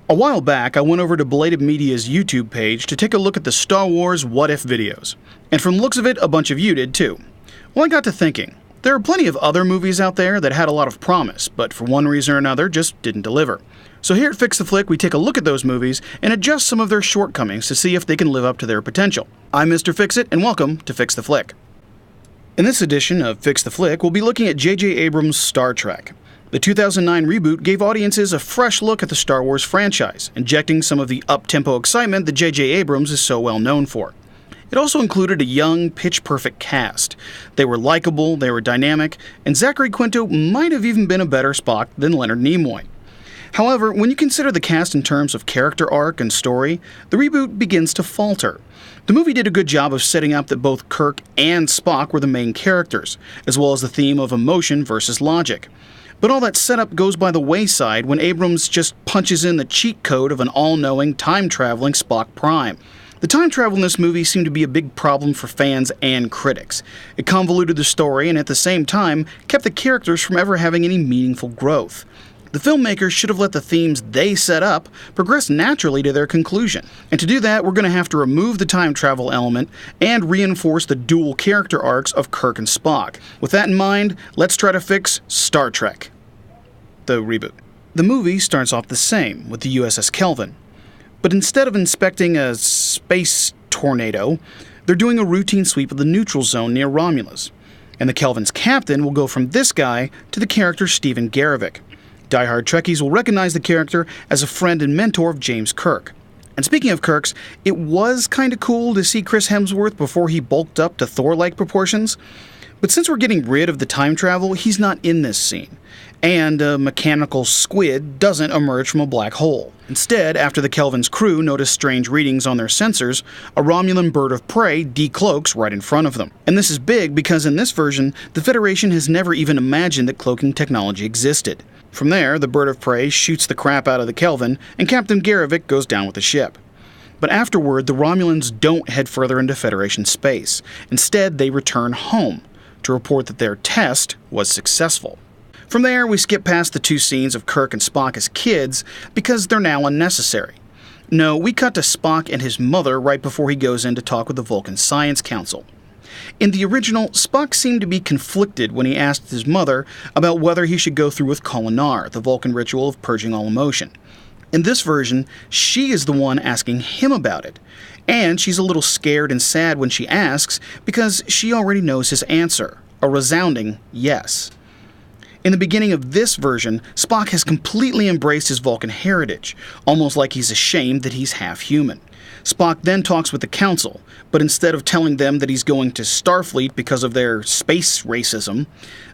A while back, I went over to Belated Media's YouTube page to take a look at the Star Wars What If videos. And from the looks of it, a bunch of you did too. Well, I got to thinking, there are plenty of other movies out there that had a lot of promise, but for one reason or another just didn't deliver. So here at Fix the Flick, we take a look at those movies and adjust some of their shortcomings to see if they can live up to their potential. I'm Mr. Fix-It, and welcome to Fix the Flick. In this edition of Fix the Flick, we'll be looking at J.J. Abrams' Star Trek. The 2009 reboot gave audiences a fresh look at the Star Wars franchise, injecting some of the up-tempo excitement that J.J. Abrams is so well known for. It also included a young, pitch-perfect cast. They were likable, they were dynamic, and Zachary Quinto might have even been a better Spock than Leonard Nimoy. However, when you consider the cast in terms of character arc and story, the reboot begins to falter. The movie did a good job of setting up that both Kirk and Spock were the main characters, as well as the theme of emotion versus logic. But all that setup goes by the wayside when Abrams just punches in the cheat code of an all-knowing, time-traveling Spock Prime. The time travel in this movie seemed to be a big problem for fans and critics. It convoluted the story and at the same time kept the characters from ever having any meaningful growth. The filmmakers should have let the themes they set up progress naturally to their conclusion. And to do that, we're going to have to remove the time travel element and reinforce the dual character arcs of Kirk and Spock. With that in mind, let's try to fix Star Trek, the reboot. The movie starts off the same, with the USS Kelvin. But instead of inspecting a space tornado, they're doing a routine sweep of the neutral zone near Romulus. And the Kelvin's captain will go from this guy to the character Steven Garrovick. Die-hard Trekkies will recognize the character as a friend and mentor of James Kirk. And speaking of Kirks, it was kinda cool to see Chris Hemsworth before he bulked up to Thor-like proportions. But since we're getting rid of the time travel, he's not in this scene. And a mechanical squid doesn't emerge from a black hole. Instead, after the Kelvin's crew notice strange readings on their sensors, a Romulan bird of prey decloaks right in front of them. And this is big because in this version, the Federation has never even imagined that cloaking technology existed. From there, the bird of prey shoots the crap out of the Kelvin, and Captain Garrovick goes down with the ship. But afterward, the Romulans don't head further into Federation space. Instead, they return home to report that their test was successful. From there, we skip past the two scenes of Kirk and Spock as kids because they're now unnecessary. No, we cut to Spock and his mother right before he goes in to talk with the Vulcan Science Council. In the original, Spock seemed to be conflicted when he asked his mother about whether he should go through with Kolinar, the Vulcan ritual of purging all emotion. In this version, she is the one asking him about it, and she's a little scared and sad when she asks because she already knows his answer, a resounding yes. In the beginning of this version, Spock has completely embraced his Vulcan heritage, almost like he's ashamed that he's half human. Spock then talks with the Council, but instead of telling them that he's going to Starfleet because of their space racism,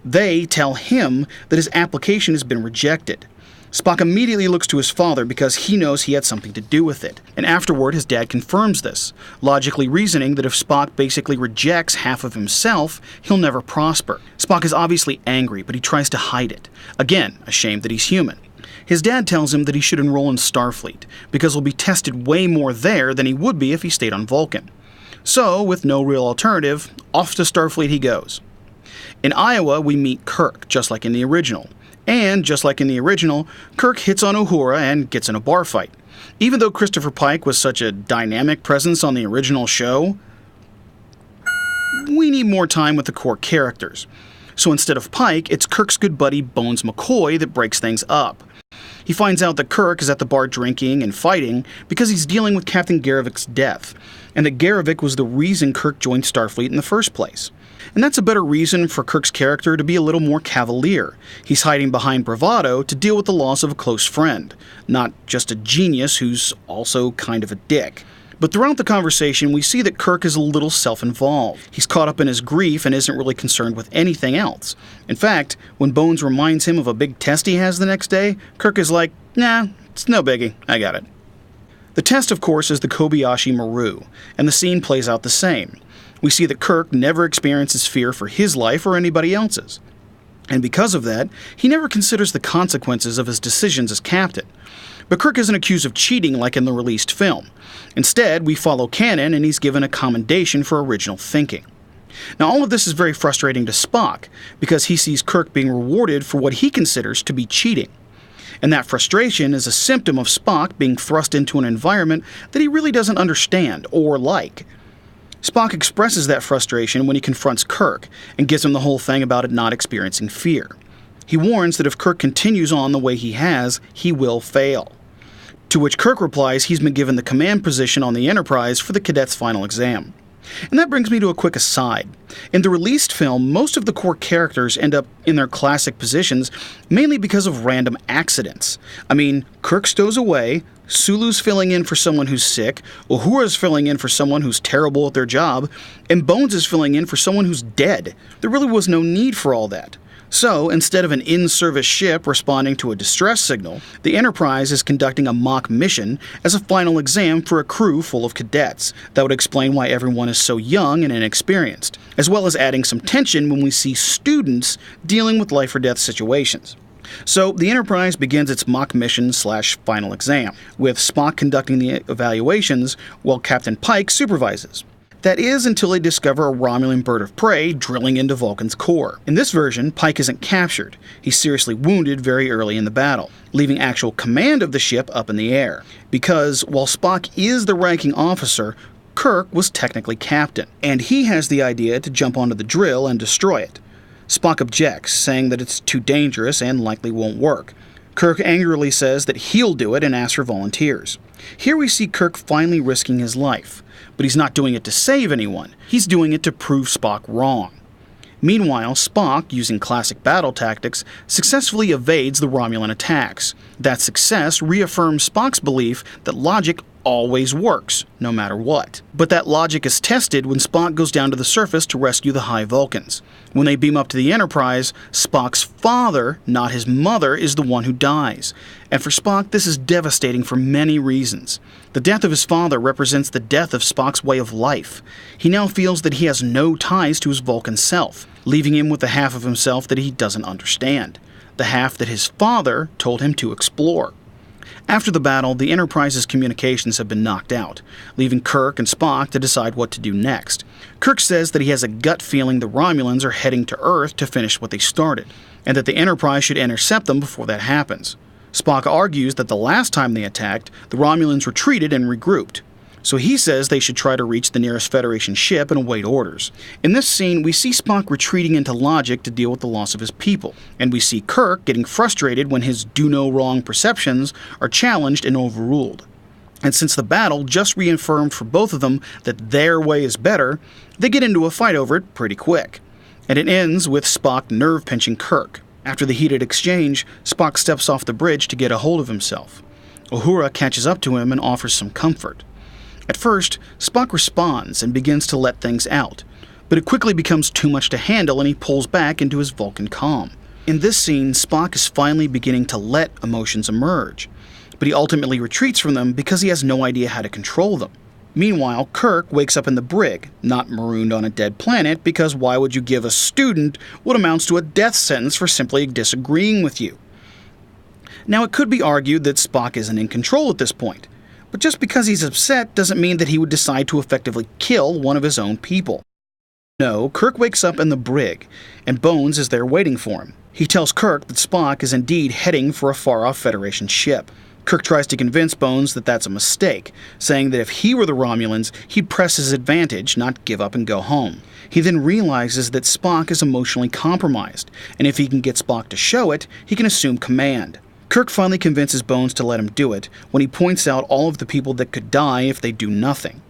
they tell him that his application has been rejected. Spock immediately looks to his father because he knows he had something to do with it, and afterward his dad confirms this, logically reasoning that if Spock basically rejects half of himself, he'll never prosper. Spock is obviously angry, but he tries to hide it, again, ashamed that he's human. His dad tells him that he should enroll in Starfleet, because he'll be tested way more there than he would be if he stayed on Vulcan. So, with no real alternative, off to Starfleet he goes. In Iowa, we meet Kirk, just like in the original. And, just like in the original, Kirk hits on Uhura and gets in a bar fight. Even though Christopher Pike was such a dynamic presence on the original show, we need more time with the core characters. So instead of Pike, it's Kirk's good buddy Bones McCoy that breaks things up. He finds out that Kirk is at the bar drinking and fighting because he's dealing with Captain Garrovick's death, and that Garrovick was the reason Kirk joined Starfleet in the first place. And that's a better reason for Kirk's character to be a little more cavalier. He's hiding behind bravado to deal with the loss of a close friend, not just a genius who's also kind of a dick. But throughout the conversation, we see that Kirk is a little self-involved. He's caught up in his grief and isn't really concerned with anything else. In fact, when Bones reminds him of a big test he has the next day, Kirk is like, nah, it's no biggie, I got it. The test, of course, is the Kobayashi Maru, and the scene plays out the same. We see that Kirk never experiences fear for his life or anybody else's. And because of that, he never considers the consequences of his decisions as captain. But Kirk isn't accused of cheating like in the released film. Instead, we follow canon and he's given a commendation for original thinking. Now, all of this is very frustrating to Spock, because he sees Kirk being rewarded for what he considers to be cheating. And that frustration is a symptom of Spock being thrust into an environment that he really doesn't understand or like. Spock expresses that frustration when he confronts Kirk and gives him the whole thing about it not experiencing fear. He warns that if Kirk continues on the way he has, he will fail. To which Kirk replies he's been given the command position on the Enterprise for the cadet's final exam. And that brings me to a quick aside. In the released film, most of the core characters end up in their classic positions mainly because of random accidents. I mean, Kirk stows away, Sulu's filling in for someone who's sick, Uhura's filling in for someone who's terrible at their job, and Bones is filling in for someone who's dead. There really was no need for all that. So, instead of an in-service ship responding to a distress signal, the Enterprise is conducting a mock mission as a final exam for a crew full of cadets. That would explain why everyone is so young and inexperienced, as well as adding some tension when we see students dealing with life-or-death situations. So, the Enterprise begins its mock mission/final exam, with Spock conducting the evaluations while Captain Pike supervises. That is until they discover a Romulan bird of prey drilling into Vulcan's core. In this version, Pike isn't captured. He's seriously wounded very early in the battle, leaving actual command of the ship up in the air. Because, while Spock is the ranking officer, Kirk was technically captain, and he has the idea to jump onto the drill and destroy it. Spock objects, saying that it's too dangerous and likely won't work. Kirk angrily says that he'll do it and asks for volunteers. Here we see Kirk finally risking his life. But he's not doing it to save anyone. He's doing it to prove Spock wrong. Meanwhile, Spock, using classic battle tactics, successfully evades the Romulan attacks. That success reaffirms Spock's belief that logic always works, no matter what. But that logic is tested when Spock goes down to the surface to rescue the High Vulcans. When they beam up to the Enterprise, Spock's father, not his mother, is the one who dies. And for Spock, this is devastating for many reasons. The death of his father represents the death of Spock's way of life. He now feels that he has no ties to his Vulcan self, leaving him with the half of himself that he doesn't understand. The half that his father told him to explore. After the battle, the Enterprise's communications have been knocked out, leaving Kirk and Spock to decide what to do next. Kirk says that he has a gut feeling the Romulans are heading to Earth to finish what they started, and that the Enterprise should intercept them before that happens. Spock argues that the last time they attacked, the Romulans retreated and regrouped. So he says they should try to reach the nearest Federation ship and await orders. In this scene, we see Spock retreating into logic to deal with the loss of his people, and we see Kirk getting frustrated when his do-no-wrong perceptions are challenged and overruled. And since the battle just reaffirmed for both of them that their way is better, they get into a fight over it pretty quick. And it ends with Spock nerve-pinching Kirk. After the heated exchange, Spock steps off the bridge to get a hold of himself. Uhura catches up to him and offers some comfort. At first, Spock responds and begins to let things out, but it quickly becomes too much to handle and he pulls back into his Vulcan calm. In this scene, Spock is finally beginning to let emotions emerge, but he ultimately retreats from them because he has no idea how to control them. Meanwhile, Kirk wakes up in the brig, not marooned on a dead planet, because why would you give a student what amounts to a death sentence for simply disagreeing with you? Now, it could be argued that Spock isn't in control at this point, but just because he's upset doesn't mean that he would decide to effectively kill one of his own people. No, Kirk wakes up in the brig, and Bones is there waiting for him. He tells Kirk that Spock is indeed heading for a far-off Federation ship. Kirk tries to convince Bones that that's a mistake, saying that if he were the Romulans, he'd press his advantage, not give up and go home. He then realizes that Spock is emotionally compromised, and if he can get Spock to show it, he can assume command. Kirk finally convinces Bones to let him do it, when he points out all of the people that could die if they do nothing.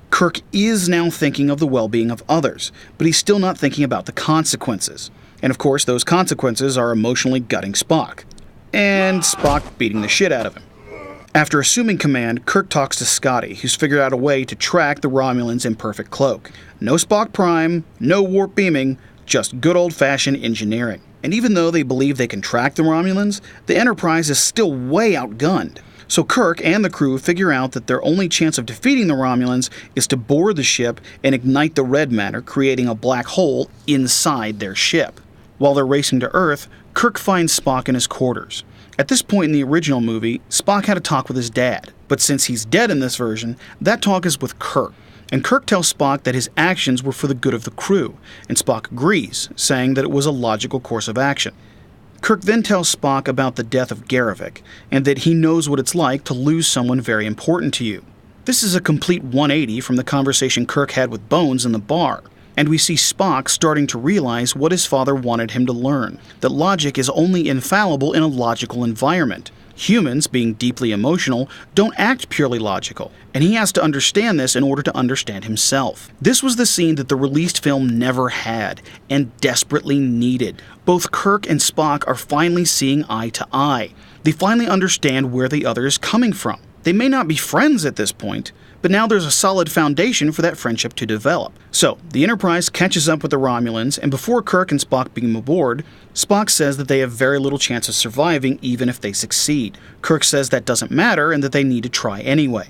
Kirk is now thinking of the well-being of others, but he's still not thinking about the consequences. And of course, those consequences are emotionally gutting Spock. And Spock beating the shit out of him. After assuming command, Kirk talks to Scotty, who's figured out a way to track the Romulans' imperfect cloak. No Spock Prime, no warp beaming, just good old-fashioned engineering. And even though they believe they can track the Romulans, the Enterprise is still way outgunned. So Kirk and the crew figure out that their only chance of defeating the Romulans is to board the ship and ignite the red matter, creating a black hole inside their ship. While they're racing to Earth, Kirk finds Spock in his quarters. At this point in the original movie, Spock had a talk with his dad, but since he's dead in this version, that talk is with Kirk. And Kirk tells Spock that his actions were for the good of the crew, and Spock agrees, saying that it was a logical course of action. Kirk then tells Spock about the death of Garrovick, and that he knows what it's like to lose someone very important to you. This is a complete 180 from the conversation Kirk had with Bones in the bar, and we see Spock starting to realize what his father wanted him to learn, that logic is only infallible in a logical environment. Humans, being deeply emotional, don't act purely logical, and he has to understand this in order to understand himself. This was the scene that the released film never had, and desperately needed. Both Kirk and Spock are finally seeing eye to eye. They finally understand where the other is coming from. They may not be friends at this point, but now there's a solid foundation for that friendship to develop. So, the Enterprise catches up with the Romulans, and before Kirk and Spock beam aboard, Spock says that they have very little chance of surviving even if they succeed. Kirk says that doesn't matter and that they need to try anyway.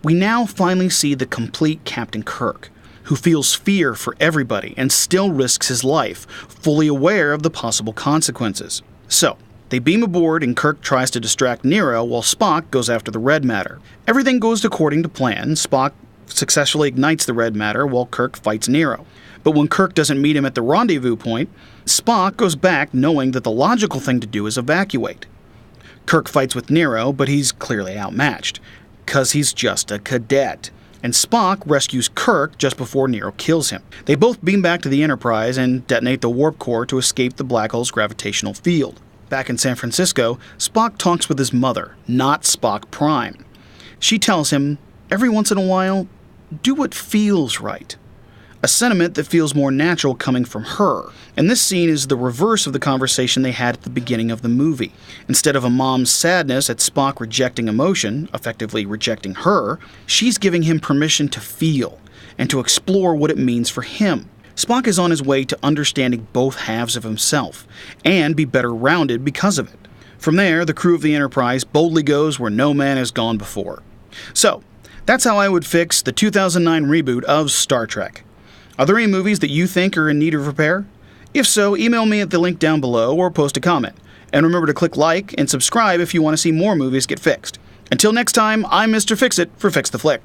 We now finally see the complete Captain Kirk, who feels fear for everybody and still risks his life, fully aware of the possible consequences. So, they beam aboard and Kirk tries to distract Nero while Spock goes after the red matter. Everything goes according to plan. Spock successfully ignites the red matter while Kirk fights Nero. But when Kirk doesn't meet him at the rendezvous point, Spock goes back knowing that the logical thing to do is evacuate. Kirk fights with Nero, but he's clearly outmatched, because he's just a cadet. And Spock rescues Kirk just before Nero kills him. They both beam back to the Enterprise and detonate the warp core to escape the black hole's gravitational field. Back in San Francisco, Spock talks with his mother, not Spock Prime. She tells him, every once in a while, do what feels right. A sentiment that feels more natural coming from her. And this scene is the reverse of the conversation they had at the beginning of the movie. Instead of a mom's sadness at Spock rejecting emotion, effectively rejecting her, she's giving him permission to feel and to explore what it means for him. Spock is on his way to understanding both halves of himself, and be better rounded because of it. From there, the crew of the Enterprise boldly goes where no man has gone before. So, that's how I would fix the 2009 reboot of Star Trek. Are there any movies that you think are in need of repair? If so, email me at the link down below or post a comment. And remember to click like and subscribe if you want to see more movies get fixed. Until next time, I'm Mr. Fix-It for Fix the Flick.